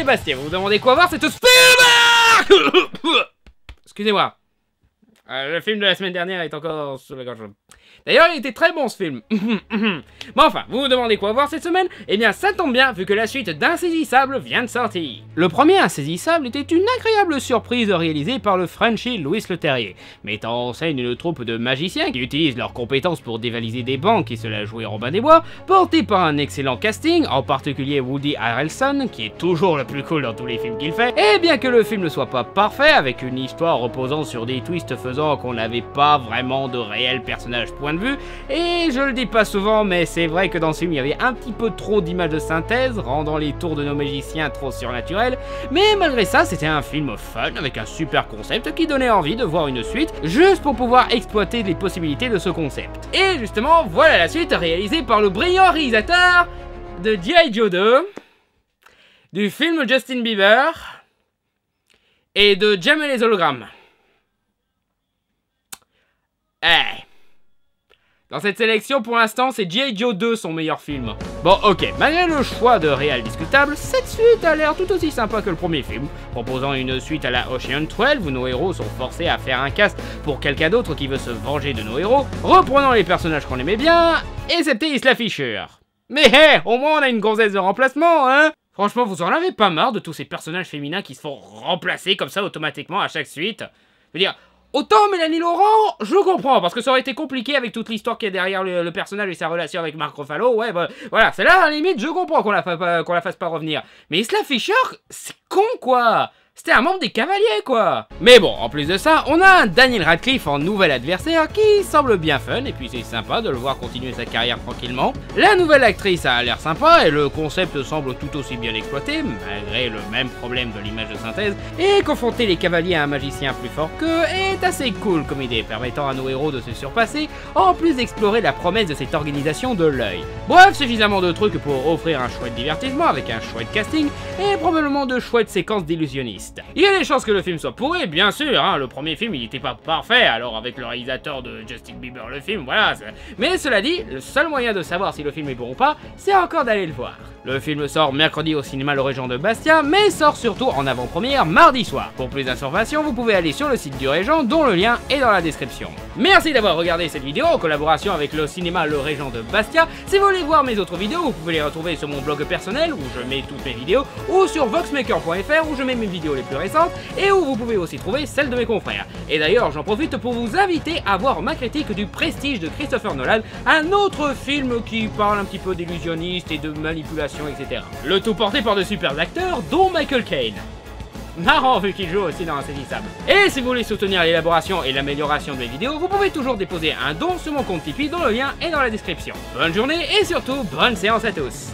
Bastien, vous vous demandez quoi voir, c'est tout Spielberg. Excusez-moi. Le film de la semaine dernière est encore sur la gorge. D'ailleurs, il était très bon ce film. Mais enfin, vous vous demandez quoi voir cette semaine? Eh bien, ça tombe bien, vu que la suite d'Insaisissable vient de sortir. Le premier Insaisissable était une agréable surprise réalisée par le Frenchie Louis Leterrier, mettant en scène une troupe de magiciens qui utilisent leurs compétences pour dévaliser des banques et se la jouer Robin des Bois, porté par un excellent casting, en particulier Woody Harrelson, qui est toujours le plus cool dans tous les films qu'il fait. Et bien que le film ne soit pas parfait, avec une histoire reposant sur des twists faisant qu'on n'avait pas vraiment de réel personnage point de vue, et je le dis pas souvent, mais c'est vrai que dans ce film il y avait un petit peu trop d'images de synthèse, rendant les tours de nos magiciens trop surnaturels, mais malgré ça c'était un film fun, avec un super concept qui donnait envie de voir une suite, juste pour pouvoir exploiter les possibilités de ce concept. Et justement, voilà la suite réalisée par le brillant réalisateur de G.I. Joe 2, du film Justin Bieber, et de Jem et les hologrammes. Dans cette sélection, pour l'instant, c'est G.I. Joe 2 son meilleur film. Bon, ok, malgré le choix de réal discutable, cette suite a l'air tout aussi sympa que le premier film. Proposant une suite à la Ocean 12, où nos héros sont forcés à faire un cast pour quelqu'un d'autre qui veut se venger de nos héros, reprenant les personnages qu'on aimait bien, excepté Isla Fisher. Mais hé, au moins on a une gonzesse de remplacement, hein? Franchement, vous en avez pas marre de tous ces personnages féminins qui se font remplacer comme ça automatiquement à chaque suite? Je veux dire... Autant Mélanie Laurent, je comprends, parce que ça aurait été compliqué avec toute l'histoire qu'il y a derrière le personnage et sa relation avec Mark Ruffalo, ouais, bah, voilà, c'est là, à la limite, je comprends qu'on la fasse pas revenir. Mais Isla Fisher, c'est con, quoi. C'était un membre des Cavaliers, quoi. Mais bon, en plus de ça, on a un Daniel Radcliffe en nouvel adversaire qui semble bien fun, et puis c'est sympa de le voir continuer sa carrière tranquillement. La nouvelle actrice a l'air sympa, et le concept semble tout aussi bien exploité, malgré le même problème de l'image de synthèse, et confronter les Cavaliers à un magicien plus fort qu'eux est assez cool comme idée, permettant à nos héros de se surpasser, en plus d'explorer la promesse de cette organisation de l'œil. Bref, suffisamment de trucs pour offrir un chouette divertissement avec un chouette casting, et probablement de chouettes séquences d'illusionnistes. Il y a des chances que le film soit pourri, bien sûr, hein, le premier film il était pas parfait, alors avec le réalisateur de Justin Bieber le film, voilà. Mais cela dit, le seul moyen de savoir si le film est bon ou pas, c'est encore d'aller le voir. Le film sort mercredi au cinéma Le Régent de Bastia, mais sort surtout en avant-première mardi soir. Pour plus d'informations, vous pouvez aller sur le site du Régent, dont le lien est dans la description. Merci d'avoir regardé cette vidéo en collaboration avec le cinéma Le Régent de Bastia. Si vous voulez voir mes autres vidéos, vous pouvez les retrouver sur mon blog personnel, où je mets toutes mes vidéos, ou sur voxmaker.fr, où je mets mes vidéos les plus récentes, et où vous pouvez aussi trouver celles de mes confrères. Et d'ailleurs, j'en profite pour vous inviter à voir ma critique du Prestige de Christopher Nolan, un autre film qui parle un petit peu d'illusionniste et de manipulation, etc. Le tout porté par de super acteurs, dont Michael Caine. Marrant vu qu'il joue aussi dans Insaisissable. Et si vous voulez soutenir l'élaboration et l'amélioration de mes vidéos, vous pouvez toujours déposer un don sur mon compte Tipeee dont le lien est dans la description. Bonne journée et surtout, bonne séance à tous.